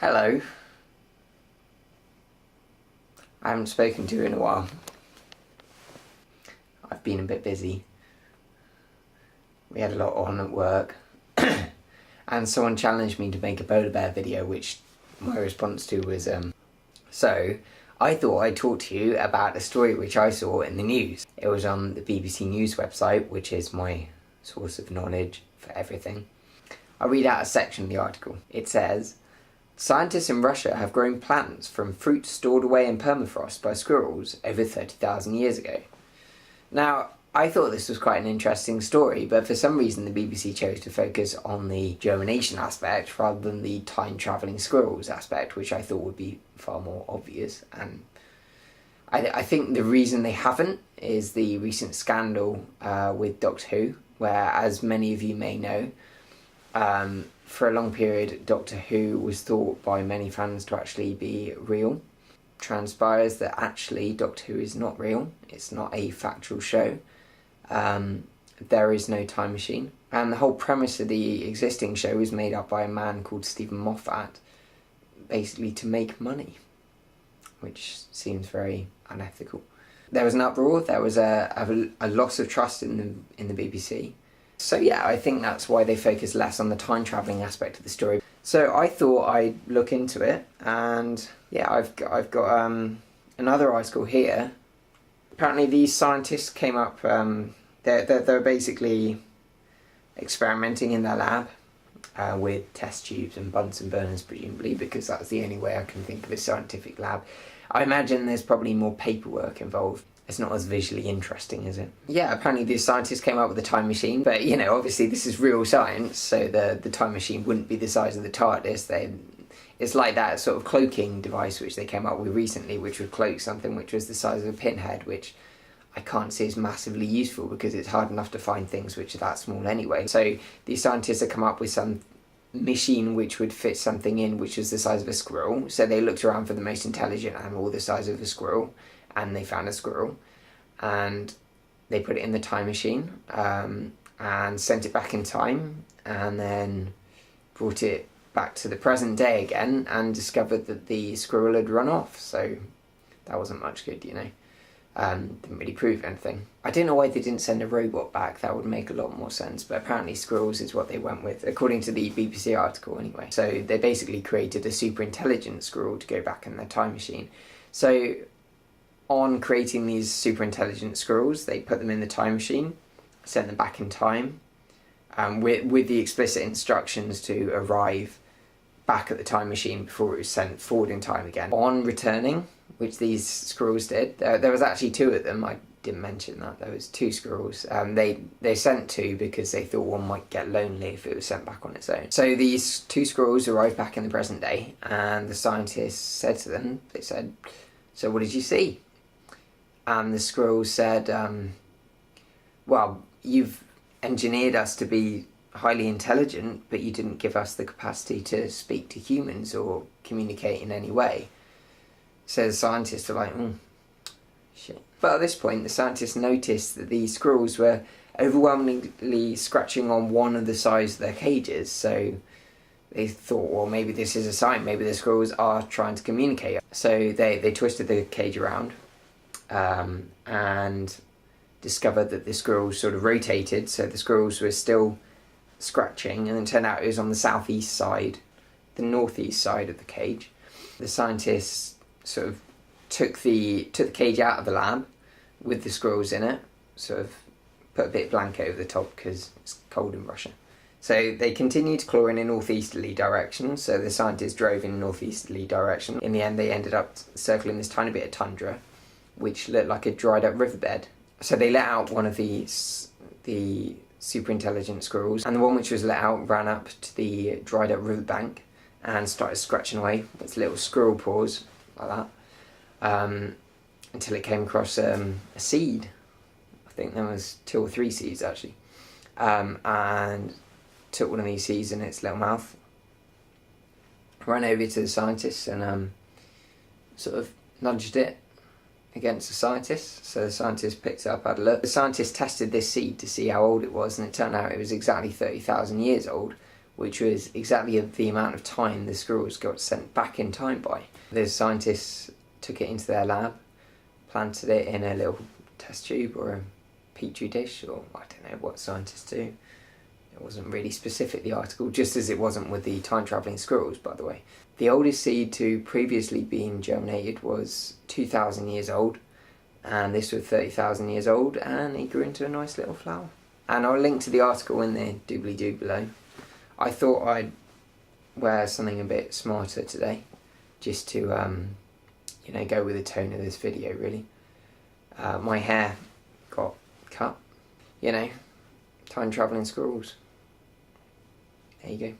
Hello. I haven't spoken to you in a while. I've been a bit busy. We had a lot on at work. And someone challenged me to make a polar bear video, which my response to was, So, I thought I'd talk to you about a story which I saw in the news. It was on the BBC News website, which is my source of knowledge for everything. I'll read out a section of the article. It says, scientists in Russia have grown plants from fruit stored away in permafrost by squirrels over 30,000 years ago. Now, I thought this was quite an interesting story, but for some reason the BBC chose to focus on the germination aspect rather than the time-travelling squirrels aspect, which I thought would be far more obvious. And I think the reason they haven't is the recent scandal with Doctor Who, where, as many of you may know, for a long period Doctor Who was thought by many fans to actually be real. Transpires that actually Doctor Who is not real. It's not a factual show. There is no time machine, and the whole premise of the existing show is made up by a man called Stephen Moffat, basically to make money, which seems very unethical. There was an uproar. There was a loss of trust in the BBC. So yeah, I think that's why they focus less on the time travelling aspect of the story. So I thought I'd look into it, and yeah, I've got another article here. Apparently these scientists came up, they're basically experimenting in their lab with test tubes and Bunsen burners, presumably, because that's the only way I can think of a scientific lab. I imagine there's probably more paperwork involved. It's not as visually interesting, is it? Yeah, apparently these scientists came up with a time machine, but you know, obviously this is real science, so the time machine wouldn't be the size of the TARDIS. It's like that sort of cloaking device which they came up with recently, which would cloak something which was the size of a pinhead, which I can't see is massively useful because it's hard enough to find things which are that small anyway. So these scientists have come up with some machine which would fit something in which was the size of a squirrel. So they looked around for the most intelligent animal the size of a squirrel, and they found a squirrel, and they put it in the time machine and sent it back in time, and then brought it back to the present day again and discovered that the squirrel had run off. So that wasn't much good, you know. Didn't really prove anything. I don't know why they didn't send a robot back. That would make a lot more sense, but apparently squirrels is what they went with, according to the BBC article anyway. So they basically created a super intelligent squirrel to go back in their time machine. So on creating these super intelligent squirrels, they put them in the time machine, sent them back in time, with the explicit instructions to arrive back at the time machine before it was sent forward in time again. On returning, which these squirrels did, there was actually two of them. I didn't mention that. There was two squirrels. They sent two because they thought one might get lonely if it was sent back on its own. So these two squirrels arrived back in the present day, and the scientists said to them, they said, so what did you see? And the squirrels said, well, you've engineered us to be highly intelligent, but you didn't give us the capacity to speak to humans or communicate in any way. So the scientists are like, shit. But at this point, the scientists noticed that the squirrels were overwhelmingly scratching on one of the sides of their cages, so they thought, well, maybe this is a sign, maybe the squirrels are trying to communicate. So they twisted the cage around and discovered that the squirrels sort of rotated, so the squirrels were still scratching, and it turned out it was on the southeast side, the northeast side of the cage. The scientists sort of took the cage out of the lab with the squirrels in it, sort of put a bit of blanket over the top because it's cold in Russia. So they continued to claw in a northeasterly direction, so the scientists drove in a northeasterly direction. In the end, they ended up circling this tiny bit of tundra, which looked like a dried up riverbed. So they let out one of the super intelligent squirrels, and the one which was let out ran up to the dried up riverbank and started scratching away with its little squirrel paws, like that, until it came across a seed. I think there was 2 or 3 seeds actually, and took one of these seeds in its little mouth, ran over to the scientists and sort of nudged it against the scientists. So the scientists picked it up, had a look. The scientists tested this seed to see how old it was, and it turned out it was exactly 30,000 years old, which was exactly the amount of time the squirrels got sent back in time by. The scientists took it into their lab, planted it in a little test tube or a petri dish, or I don't know what scientists do. It wasn't really specific, the article, just as it wasn't with the time-travelling squirrels, by the way. The oldest seed to previously been germinated was 2,000 years old, and this was 30,000 years old, and it grew into a nice little flower. And I'll link to the article in the doobly-doo below. I thought I'd wear something a bit smarter today, just to, you know, go with the tone of this video, really. My hair got cut, you know, time-travelling squirrels. There you go.